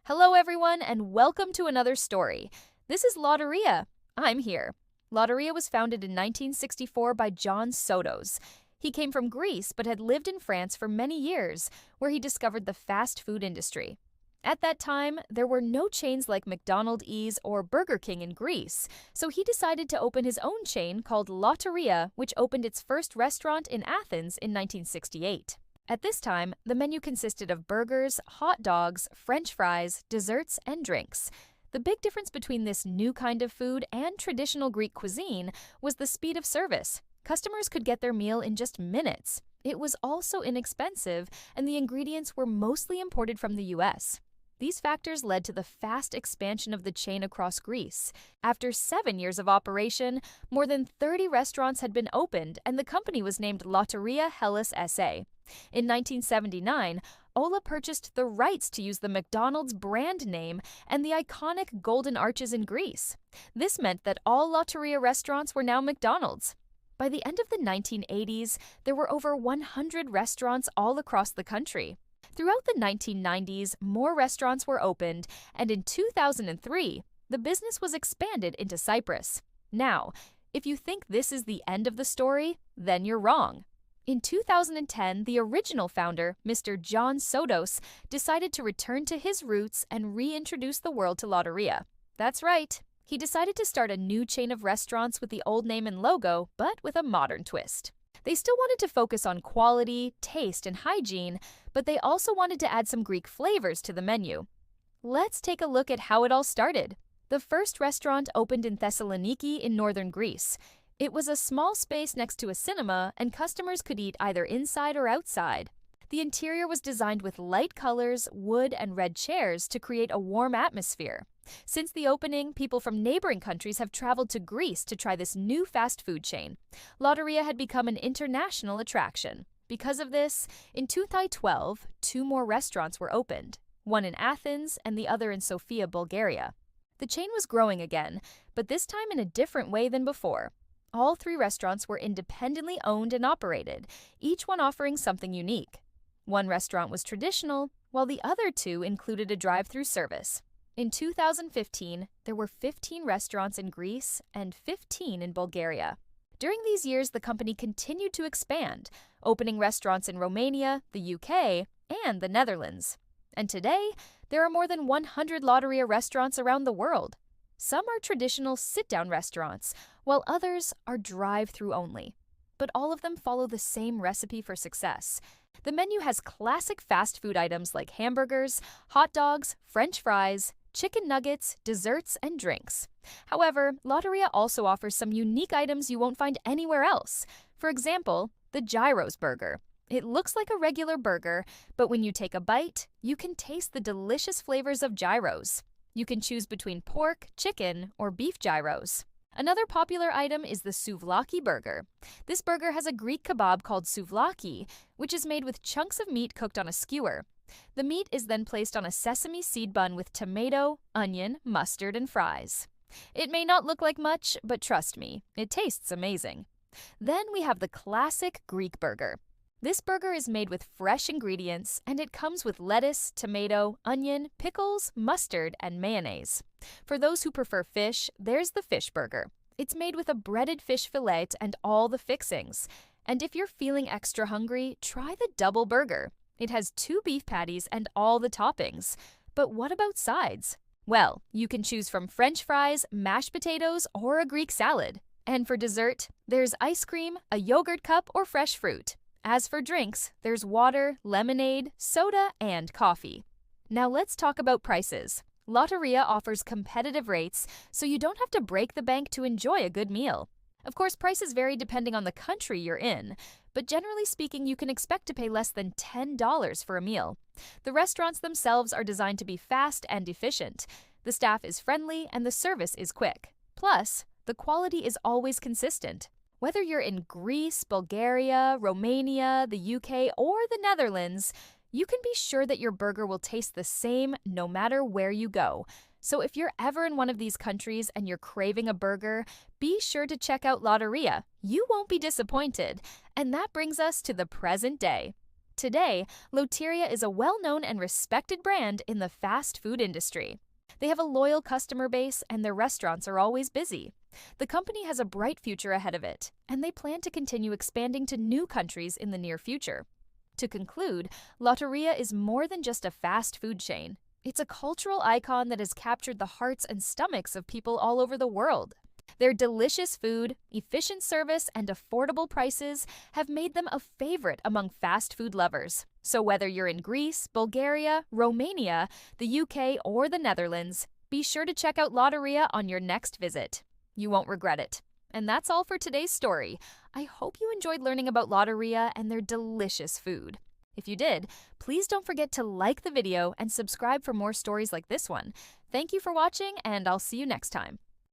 Hello, everyone, and welcome to another story. This is Lotteria. I'm here. Lotteria was founded in 1964 by John Sotos. He came from Greece but had lived in France for many years, where he discovered the fast food industry. At that time, there were no chains like McDonald's or Burger King in Greece, so he decided to open his own chain called Lotteria, which opened its first restaurant in Athens in 1968. At this time, the menu consisted of burgers, hot dogs, French fries, desserts, and drinks. The big difference between this new kind of food and traditional Greek cuisine was the speed of service. Customers could get their meal in just minutes. It was also inexpensive, and the ingredients were mostly imported from the US. These factors led to the fast expansion of the chain across Greece. After 7 years of operation, more than 30 restaurants had been opened, and the company was named Lotteria Hellas SA. In 1979, Ola purchased the rights to use the McDonald's brand name and the iconic golden arches in Greece. This meant that all Lotteria restaurants were now McDonald's. By the end of the 1980s, there were over 100 restaurants all across the country. Throughout the 1990s, more restaurants were opened, and in 2003, the business was expanded into Cyprus. Now, if you think this is the end of the story, then you're wrong. In 2010, the original founder, Mr. John Sotos, decided to return to his roots and reintroduce the world to Lotteria. That's right. He decided to start a new chain of restaurants with the old name and logo, but with a modern twist. They still wanted to focus on quality, taste, and hygiene, but they also wanted to add some Greek flavors to the menu. Let's take a look at how it all started. The first restaurant opened in Thessaloniki in northern Greece. It was a small space next to a cinema, and customers could eat either inside or outside. The interior was designed with light colors, wood, and red chairs to create a warm atmosphere. Since the opening, people from neighboring countries have traveled to Greece to try this new fast food chain. Lotteria had become an international attraction. Because of this, in 2012, 2 more restaurants were opened, one in Athens and the other in Sofia, Bulgaria. The chain was growing again, but this time in a different way than before. All 3 restaurants were independently owned and operated, each one offering something unique. One restaurant was traditional, while the other 2 included a drive-through service. In 2015, there were 15 restaurants in Greece and 15 in Bulgaria. During these years, the company continued to expand, opening restaurants in Romania, the UK, and the Netherlands. And today, there are more than 100 Lotteria restaurants around the world. Some are traditional sit-down restaurants, while others are drive-through only. But all of them follow the same recipe for success. The menu has classic fast food items like hamburgers, hot dogs, French fries, chicken nuggets, desserts, and drinks. However, Lotteria also offers some unique items you won't find anywhere else. For example, the Gyros burger. It looks like a regular burger, but when you take a bite, you can taste the delicious flavors of gyros. You can choose between pork, chicken, or beef gyros. Another popular item is the souvlaki burger. This burger has a Greek kebab called souvlaki, which is made with chunks of meat cooked on a skewer. The meat is then placed on a sesame seed bun with tomato, onion, mustard, and fries. It may not look like much, but trust me, it tastes amazing. Then we have the classic Greek burger. This burger is made with fresh ingredients, and it comes with lettuce, tomato, onion, pickles, mustard, and mayonnaise. For those who prefer fish, there's the fish burger. It's made with a breaded fish fillet and all the fixings. And if you're feeling extra hungry, try the double burger. It has 2 beef patties and all the toppings. But what about sides? Well, you can choose from French fries, mashed potatoes, or a Greek salad. And for dessert, there's ice cream, a yogurt cup, or fresh fruit. As for drinks, there's water, lemonade, soda, and coffee. Now let's talk about prices. Lotteria offers competitive rates, so you don't have to break the bank to enjoy a good meal. Of course, prices vary depending on the country you're in, but generally speaking, you can expect to pay less than $10 for a meal. The restaurants themselves are designed to be fast and efficient. The staff is friendly and the service is quick. Plus, the quality is always consistent. Whether you're in Greece, Bulgaria, Romania, the UK, or the Netherlands, you can be sure that your burger will taste the same no matter where you go. So if you're ever in one of these countries and you're craving a burger, be sure to check out Lotteria. You won't be disappointed. And that brings us to the present day. Today, Lotteria is a well-known and respected brand in the fast food industry. They have a loyal customer base and their restaurants are always busy. The company has a bright future ahead of it, and they plan to continue expanding to new countries in the near future. To conclude, Lotteria is more than just a fast food chain. It's a cultural icon that has captured the hearts and stomachs of people all over the world. Their delicious food, efficient service, and affordable prices have made them a favorite among fast food lovers. So whether you're in Greece, Bulgaria, Romania, the UK, or the Netherlands, be sure to check out Lotteria on your next visit. You won't regret it. And that's all for today's story. I hope you enjoyed learning about Lotteria and their delicious food. If you did, please don't forget to like the video and subscribe for more stories like this one. Thank you for watching, and I'll see you next time.